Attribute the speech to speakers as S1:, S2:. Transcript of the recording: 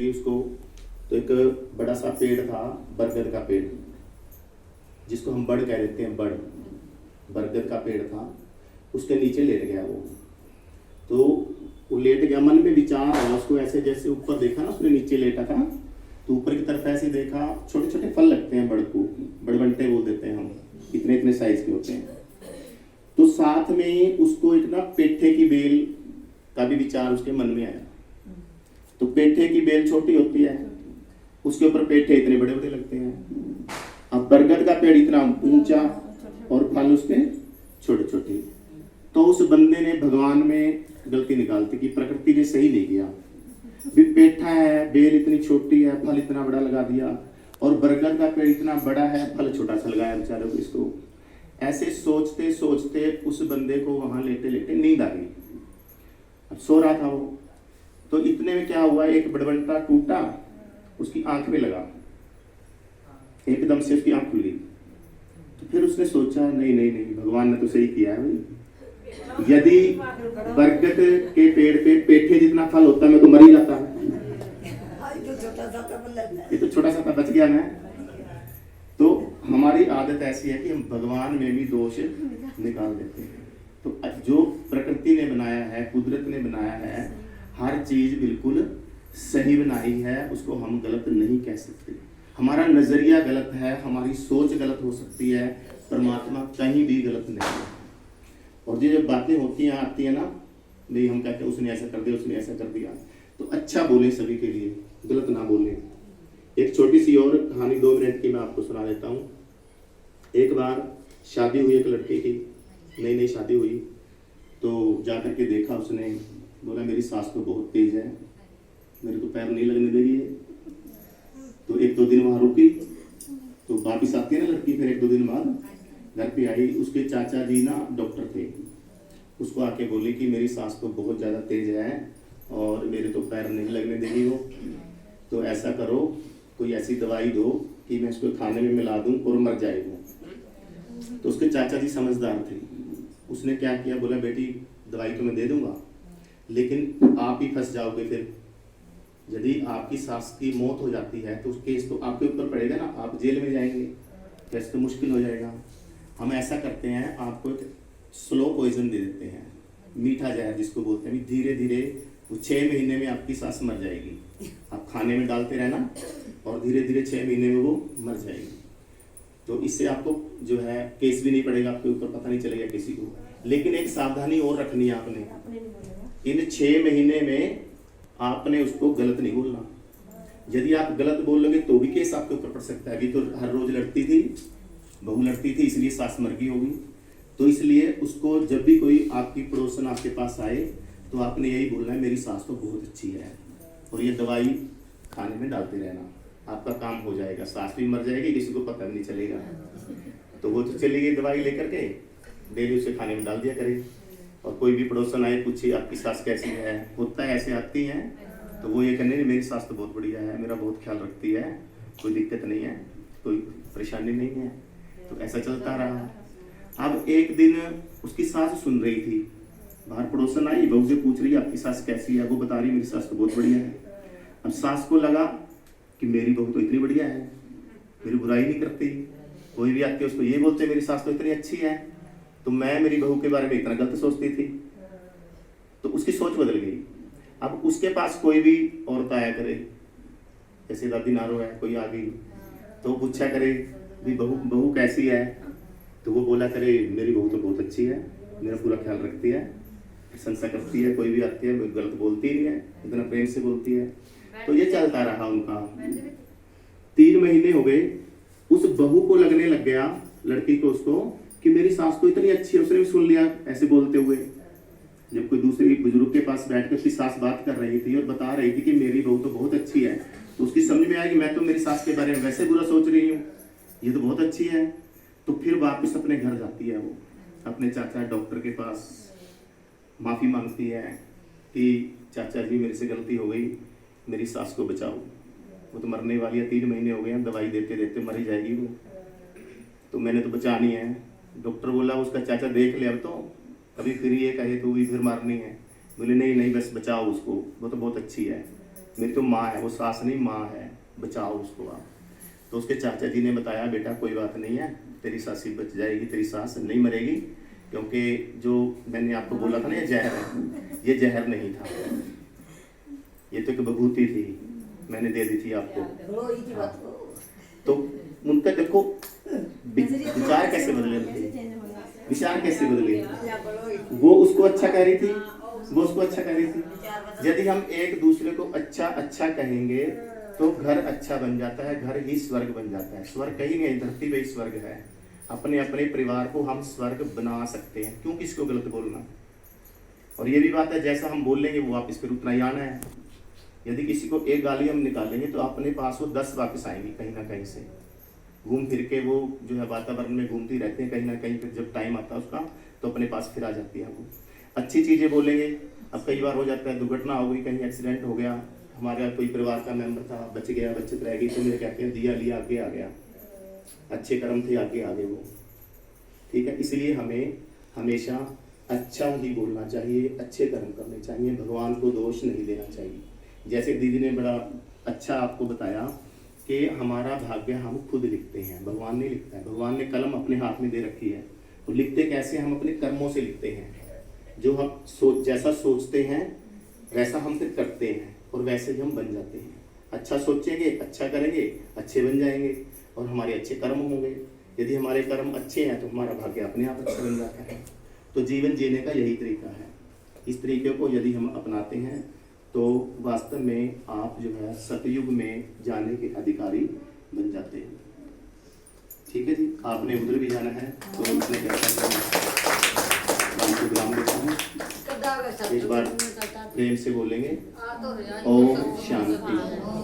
S1: उसको तो एक बड़ा सा पेड़ था, बरगद का पेड़, जिसको हम बड़ कह देते हैं। बरगद का पेड़ था, उसके नीचे लेट गया वो। तो वो लेट गया, मन में विचार आया उसको, ऐसे जैसे ऊपर देखा ना उसने, नीचे लेटा था तो ऊपर की तरफ ऐसे देखा, छोटे छोटे फल लगते हैं बड़ को, बड़बंटे बोल देते हैं हम, इतने इतने साइज के होते हैं। तो साथ में उसको एक ना पेठे की बेल का भी विचार उसके मन में आया। तो पेठे की बेल छोटी होती है, उसके ऊपर पेठे इतने बड़े बड़े लगते हैं। अब बरगद का पेड़ इतना ऊंचा और फल उसके छोटे छोटे। तो उस बंदे ने भगवान में गलती निकालती कि प्रकृति ने सही नहीं किया, भी पेठा है, बेल इतनी छोटी है, फल इतना बड़ा लगा दिया, और बरगद का पेड़ इतना बड़ा है, फल छोटा सा लगाया बेचारे को। इसको ऐसे सोचते सोचते उस बंदे को वहां लेटे लेटे नींद आ गई। अब सो रहा था वो, तो इतने में क्या हुआ, एक बड़बंटा टूटा, उसकी आंख में लगा, एकदम से उसकी आंख खुल गई। तो फिर उसने सोचा नहीं नहीं नहीं, भगवान ने तो सही किया है भाई, यदि बरगद के पेड़ पे पेठे जितना फल होता मैं तो मर ही जाता। ये तो छोटा सा था, बच गया मैं। तो हमारी आदत ऐसी है कि हम भगवान में भी दोष निकाल देते हैं। तो जो प्रकृति ने बनाया है, कुदरत ने बनाया है, हर चीज बिल्कुल सही बनाई है, उसको हम गलत नहीं कह सकते। हमारा नजरिया गलत है, हमारी सोच गलत हो सकती है, परमात्मा कहीं भी गलत नहीं है। और ये जब बातें होती हैं आती है ना, भाई हम कहते हैं उसने ऐसा कर दिया, उसने ऐसा कर दिया, तो अच्छा बोले सभी के लिए, गलत ना बोले। एक छोटी सी और कहानी 2 मिनट की मैं आपको सुना देता हूँ। एक बार शादी हुई एक लड़के की, नई नई शादी हुई, तो जा करके देखा उसने, बोला मेरी सास तो बहुत तेज है, मेरे को पैर नहीं लगने देगी। तो 1-2 दिन वहाँ रुकी, तो वापिस आती है ना लड़की, फिर 1-2 दिन बाद घर पे आई। उसके चाचा जी ना डॉक्टर थे, उसको आके बोले कि मेरी सास तो बहुत ज़्यादा तेज है और मेरे तो पैर नहीं लगने देगी वो, तो ऐसा करो कोई ऐसी दवाई दो कि मैं उसको खाने में मिला दूं और मर जाए वो। तो उसके चाचा जी समझदार थे, उसने क्या किया, बोला बेटी दवाई तो मैं दे दूंगा, लेकिन आप ही फंस जाओगे। फिर यदि आपकी सास की मौत हो जाती है तो केस तो आपके ऊपर पड़ेगा ना, आप जेल में जाएंगे, कैसे तो मुश्किल हो जाएगा। हम ऐसा करते हैं, आपको एक स्लो पॉइजन दे देते हैं, मीठा जहर जिसको बोलते हैं, धीरे धीरे वो 6 महीने में आपकी सास मर जाएगी। आप खाने में डालते रहना और धीरे धीरे 6 महीने में वो मर जाएगी। तो इससे आपको जो है केस भी नहीं पड़ेगा आपके ऊपर, पता नहीं चलेगा किसी को। लेकिन एक सावधानी और रखनी है आपने, इन 6 महीने में आपने उसको गलत नहीं बोलना। यदि आप गलत बोल लोगे तो भी केस आपके ऊपर पड़ सकता है। अभी तो हर रोज लड़ती थी, बहू लड़ती थी, इसलिए सास मर गई होगी। तो इसलिए उसको जब भी कोई आपकी पड़ोसन आपके पास आए तो आपने यही बोलना है, मेरी सास तो बहुत अच्छी है, और ये दवाई खाने में डालते रहना, आपका काम हो जाएगा, सास भी मर जाएगी, किसी को पता नहीं चलेगा। तो वो तो चली गई दवाई लेकर के, डेली उसे खाने में डाल दिया करे। और कोई भी पड़ोसन आए पूछे आपकी सास कैसी है, होता है ऐसे आती हैं, तो वो ये कहने मेरी सास तो बहुत बढ़िया है, मेरा बहुत ख्याल रखती है, कोई दिक्कत नहीं है, कोई परेशानी नहीं है। तो ऐसा चलता रहा। अब एक दिन उसकी सास सुन रही थी, बाहर पड़ोसन आई, बहू से पूछ रही आपकी सास कैसी है, वो बता रही मेरी सास तो बहुत बढ़िया है। अब सास को लगा कि मेरी बहू तो इतनी बढ़िया है, मेरी बुराई नहीं करती, कोई भी आके उसको ये बोलते मेरी सास तो इतनी अच्छी है, तो मैं मेरी बहू के बारे में इतना गलत सोचती थी। तो उसकी सोच बदल गई। अब उसके पास कोई भी औरत आया करे, जैसे दादी नारो है, कोई आ गई तो पूछा करे भी बहू कैसी है, तो वो बोला करे मेरी बहू तो बहुत अच्छी है, मेरा पूरा ख्याल रखती है, प्रशंसा करती है, कोई भी आती है गलत बोलती नहीं है, इतना प्रेम से बोलती है। तो ये चलता रहा उनका। 3 महीने हो गए, उस बहू को लगने लग गया, लड़की को, उसको, कि मेरी सास तो इतनी अच्छी है। उसने भी सुन लिया ऐसे बोलते हुए, जब कोई दूसरे बुजुर्ग के पास बैठकर उसकी सास बात कर रही थी और बता रही थी कि मेरी बहू तो बहुत अच्छी है, तो उसकी समझ में आया कि मैं तो मेरी सास के बारे में वैसे बुरा सोच रही हूँ, ये तो बहुत अच्छी है। तो फिर वापस अपने घर जाती है वो, अपने चाचा डॉक्टर के पास माफ़ी मांगती है कि चाचा जी मेरे से गलती हो गई, मेरी सास को बचाओ, वो तो मरने वाली है, 3 महीने हो गए हैं, दवाई देते देते मर ही जाएगी वो, तो मैंने तो बचानी है। डॉक्टर बोला उसका चाचा देख ले, अब तो कभी फिर ये कहे तो भी फिर मारनी है। बोले नहीं नहीं बस बचाओ उसको, वो तो बहुत अच्छी है, मेरी तो माँ है, वो सास नहीं माँ है, बचाओ उसको आप। तो उसके चाचा जी ने बताया बेटा कोई बात नहीं है, तेरी सासी बच जाएगी, तेरी सास नहीं मरेगी, क्योंकि जो मैंने आपको बोला था ना ये जहर है, ये जहर नहीं था, ये तो एक विभूति थी, मैंने दे दी थी आपको। तो उनका देखो विचार कैसे बदले उनके, विचार कैसे बदले। वो उसको अच्छा कह रही थी, वो उसको अच्छा कह रही थी। यदि हम एक दूसरे को अच्छा अच्छा कहेंगे तो घर अच्छा बन जाता है, घर ही स्वर्ग बन जाता है। स्वर्ग कहीं नहीं, धरती पे ही स्वर्ग है। अपने अपने परिवार को हम स्वर्ग बना सकते हैं, क्यों किसी को गलत बोलना। और ये भी बात है, जैसा हम बोल लेंगे वो वापस फिर उतना ही आना है। यदि किसी को एक गाली हम निकालेंगे तो अपने पास वो 10 वापस आएंगी कहीं ना कहीं से, घूम फिर के वो जो है वातावरण में घूमती रहते हैं, कहीं ना कहीं फिर जब टाइम आता है उसका तो अपने पास फिर आ जाती है वो। अच्छी चीज़ें बोलेंगे, अब कई बार हो जाता है दुर्घटना हो गई, कहीं एक्सीडेंट हो गया, हमारा कोई परिवार का मेंबर था, बच गया, बचत रह गई, तो मेरे कहते हैं दिया लिया आगे आ गया, अच्छे कर्म थे आगे आ गए वो। ठीक है, इसलिए हमें हमेशा अच्छा ही बोलना चाहिए, अच्छे कर्म करने चाहिए, भगवान को दोष नहीं देना चाहिए। जैसे दीदी ने बड़ा अच्छा आपको बताया कि हमारा भाग्य हम खुद लिखते हैं, भगवान नहीं लिखता है। भगवान ने कलम अपने हाथ में दे रखी है, तो लिखते कैसे, हम अपने कर्मों से लिखते हैं। जो हम जैसा सोचते हैं वैसा हम फिर करते हैं, और वैसे ही हम बन जाते हैं। अच्छा सोचेंगे, अच्छा करेंगे, अच्छे बन जाएंगे, और हमारे अच्छे कर्म होंगे। यदि हमारे कर्म अच्छे हैं तो हमारा भाग्य अपने आप अच्छा बन जाता है। तो जीवन जीने का यही तरीका है। इस तरीके को यदि हम अपनाते हैं तो वास्तव में आप जो है सतयुग में जाने के अधिकारी बन जाते हैं। ठीक है जी, आपने उधर भी जाना है तो उसने विराम देता हूँ। एक बार प्रेम से बोलेंगे ओम शांति।